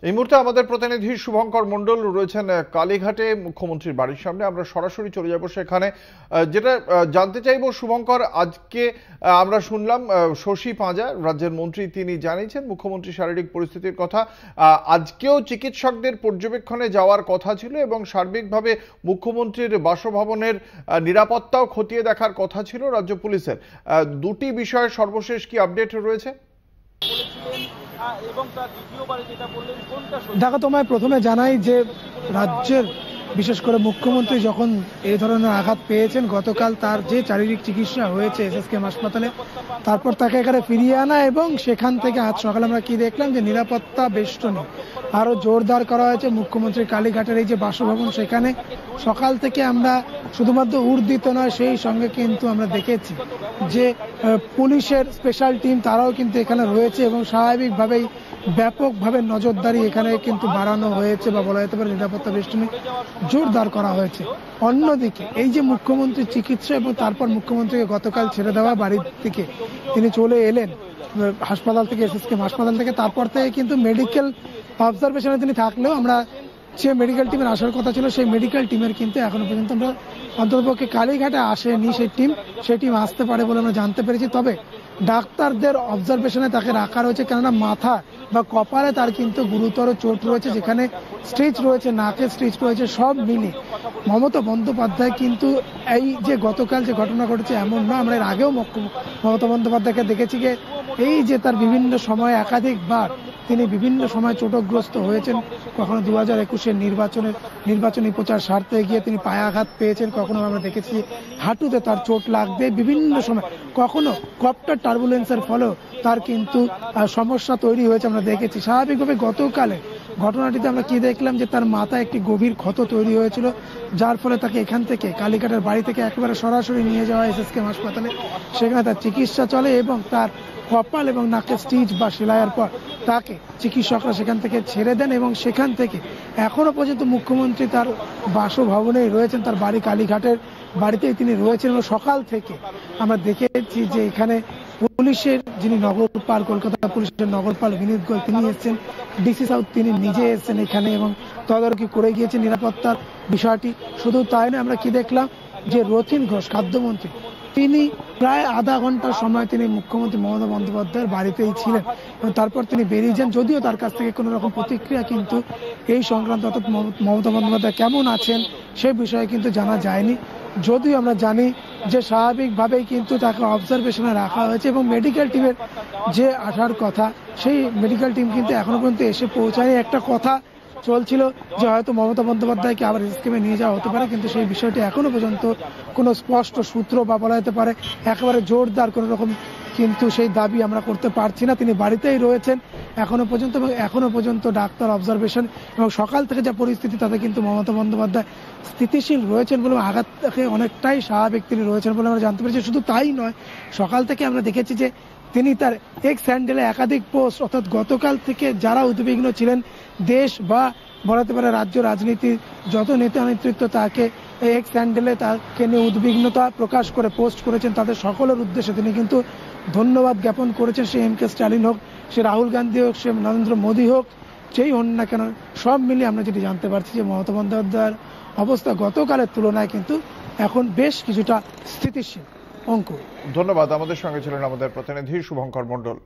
এই মুহূর্তে আমাদের প্রতিনিধি শুভঙ্কর মণ্ডল রয়েছেন কালীঘাটে মুখ্যমন্ত্রীর বাড়ির সামনে। আমরা সরাসরি চলে যাব সেখানে। যেটা জানতে চাইব শুভঙ্কর, আজকে আমরা শুনলাম শশী পাঁজা রাজ্যের মন্ত্রী, তিনি জানিয়েছেন মুখ্যমন্ত্রীর শারীরিক পরিস্থিতির কথা। আজকেও চিকিৎসকদের পর্যবেক্ষণে যাওয়ার কথা ছিল এবং সার্বিকভাবে মুখ্যমন্ত্রীর বাসভবনের নিরাপত্তাও খতিয়ে দেখার কথা ছিল রাজ্য পুলিশের। দুটি বিষয়ে সর্বশেষ কি আপডেট রয়েছে? দেখো, তোমায় প্রথমে জানাই যে রাজ্যের বিশেষ করে মুখ্যমন্ত্রী যখন এই ধরনের আঘাত পেয়েছেন, গতকাল তার যে শারীরিক চিকিৎসা হয়েছে এসএসকেএম হাসপাতালে, তারপর তাকে এখানে ফিরিয়ে আনা এবং সেখান থেকে আজ সকালে আমরা কি দেখলাম যে নিরাপত্তা বেষ্টনী আরো জোরদার করা হয়েছে মুখ্যমন্ত্রীর কালীঘাটের এই যে বাসভবন, সেখানে সকাল থেকে আমরা শুধুমাত্র উর্দিত নয়, সেই সঙ্গে কিন্তু আমরা দেখেছি যে পুলিশের স্পেশাল টিম তারাও কিন্তু এখানে রয়েছে এবং স্বাভাবিকভাবেই ব্যাপকভাবে নজরদারি এখানে কিন্তু বাড়ানো হয়েছে বা বলা যেতে পারে নিরাপত্তা বেষ্টনী জোরদার করা হয়েছে। অন্যদিকে এই যে মুখ্যমন্ত্রীর চিকিৎসা এবং তারপর মুখ্যমন্ত্রীকে গতকাল ছেড়ে দেওয়া বাড়ির থেকে তিনি চলে এলেন হাসপাতাল থেকে, এসএসকেএম হাসপাতাল থেকে, তারপর থেকে কিন্তু মেডিকেল অবজারভেশনে তিনি থাকলেও আমরা যে মেডিকেল টিমের আসার কথা ছিল সেই মেডিকেল টিমের কিন্তু এখনো পর্যন্ত আমরা অন্ততপক্ষে কালীঘাটে আসেনি সেই টিম আসতে পারে বলে আমরা জানতে পেরেছি। তবে ডাক্তারদের অবজারভেশনে তাকে রাখা রয়েছে, কেননা মাথা বা কপালে তার কিন্তু গুরুতর চোট রয়েছে, যেখানে স্টিচ রয়েছে, নাকে স্টিচ রয়েছে। সব মিলে মমতা বন্দ্যোপাধ্যায় কিন্তু এই যে গতকাল যে ঘটনা ঘটেছে এমন না, আমরা এর আগেও মমতা বন্দ্যোপাধ্যায়কে দেখেছি যে এই যে তার বিভিন্ন সময় একাধিকবার তিনি বিভিন্ন সময় চোটগ্রস্ত হয়েছেন। কখনো 2021-এর নির্বাচনী প্রচার সারতে গিয়ে তিনি পায়ে আঘাত পেয়েছেন, কখনো আমরা দেখেছি হাঁটুতে তার চোট লাগবে বিভিন্ন সময়, কখনো কপ্টার টার্বুলেন্সের ফলেও তার কিন্তু সমস্যা তৈরি হয়েছে আমরা দেখেছি। স্বাভাবিকভাবে গতকালে ঘটনাটিতে আমরা কি দেখলাম যে তার মাথায় একটি গভীর ক্ষত তৈরি হয়েছিল, যার ফলে তাকে এখান থেকে কালীঘাটের বাড়ি থেকে একেবারে সরাসরি নিয়ে যাওয়া হয় এসএসকেএম হাসপাতালে। সেখানে তার চিকিৎসা চলে এবং তার কপাল এবং নাকে স্টিচ বা সেলাইয়ের পর তাকে চিকিৎসকরা সেখান থেকে ছেড়ে দেন এবং সেখান থেকে এখনো পর্যন্ত মুখ্যমন্ত্রী তার বাসভবনেই রয়েছেন, তার বাড়ি কালীঘাটের বাড়িতেই তিনি রয়েছেন। এবং সকাল থেকে আমরা দেখেছি যে এখানে পুলিশের যিনি নগরপাল, কলকাতা পুলিশের নগরপাল বিনীত গোয়েল, তিনি এসেছেন, ডিসি সাউথ তিনি নিজে এসেছেন এখানে এবং তদারকি করে গিয়েছেন নিরাপত্তার বিষয়টি। শুধু তাই না, আমরা কি দেখলাম যে রথীন ঘোষ খাদ্যমন্ত্রী, তিনি প্রায় আধা ঘন্টার সময় তিনি মুখ্যমন্ত্রী মমতা বন্দ্যোপাধ্যায়ের বাড়িতেই ছিলেন এবং তারপর তিনি বেরিয়ে যান। যদিও তার কাছ থেকে কোনো রকম প্রতিক্রিয়া কিন্তু এই সংক্রান্ত অর্থাৎ মমতা বন্দ্যোপাধ্যায় কেমন আছেন সে বিষয়ে কিন্তু জানা যায়নি। যদিও আমরা জানি যে স্বাভাবিকভাবেই কিন্তু তাকে অবজারভেশনে রাখা হয়েছে এবং মেডিকেল টিমের যে আসার কথা সেই মেডিকেল টিম কিন্তু এখনো পর্যন্ত এসে পৌঁছায়নি। একটা কথা চলছিল যে হয়তো মমতা বন্দ্যোপাধ্যায়কে আবার এসএসকেএমে নিয়ে যাওয়া হতে পারে, কিন্তু সেই বিষয়টি এখনো পর্যন্ত কোনো স্পষ্ট সূত্র বা বলা যেতে পারে একেবারে জোরদার কোনো রকম কিন্তু সেই দাবি আমরা করতে পারছি না। তিনি বাড়িতেই রয়েছেন এখনো পর্যন্ত এবং এখনো পর্যন্ত ডাক্তার অবজারভেশন এবং সকাল থেকে যা পরিস্থিতি তাতে কিন্তু মমতা বন্দ্যোপাধ্যায় স্থিতিশীল রয়েছেন বলে, আঘাত থেকে অনেকটাই স্বাভাবিক তিনি রয়েছেন বলে আমরা জানতে পেরেছি। শুধু তাই নয়, সকাল থেকে আমরা দেখেছি যে তিনি তার এক্স হ্যান্ডেলে একাধিক পোস্ট, অর্থাৎ গতকাল থেকে যারা উদ্বিগ্ন ছিলেন দেশ বা বলাতে পারে রাজ্য রাজনীতির যত নেতা নেতৃত্ব তাকে এক্স হ্যান্ডেলে তাকে নিয়ে উদ্বিগ্নতা প্রকাশ করে পোস্ট করেছেন, তাদের সকলের উদ্দেশ্যে তিনি কিন্তু ধন্যবাদ জ্ঞাপন করেছেন। সে এম কে স্ট্যালিন হোক, সে রাহুল গান্ধী হোক, সে নরেন্দ্র মোদী হোক, যেই হন না কেন, সব মিলিয়ে আমরা যেটি জানতে পারছি যে মমতা বন্দ্যোপাধ্যায়ের অবস্থা গতকালের তুলনায় কিন্তু এখন বেশ কিছুটা স্থিতিশীল। অঙ্কুর, ধন্যবাদ। আমাদের সঙ্গে ছিলেন আমাদের প্রতিনিধি শুভঙ্কর মণ্ডল।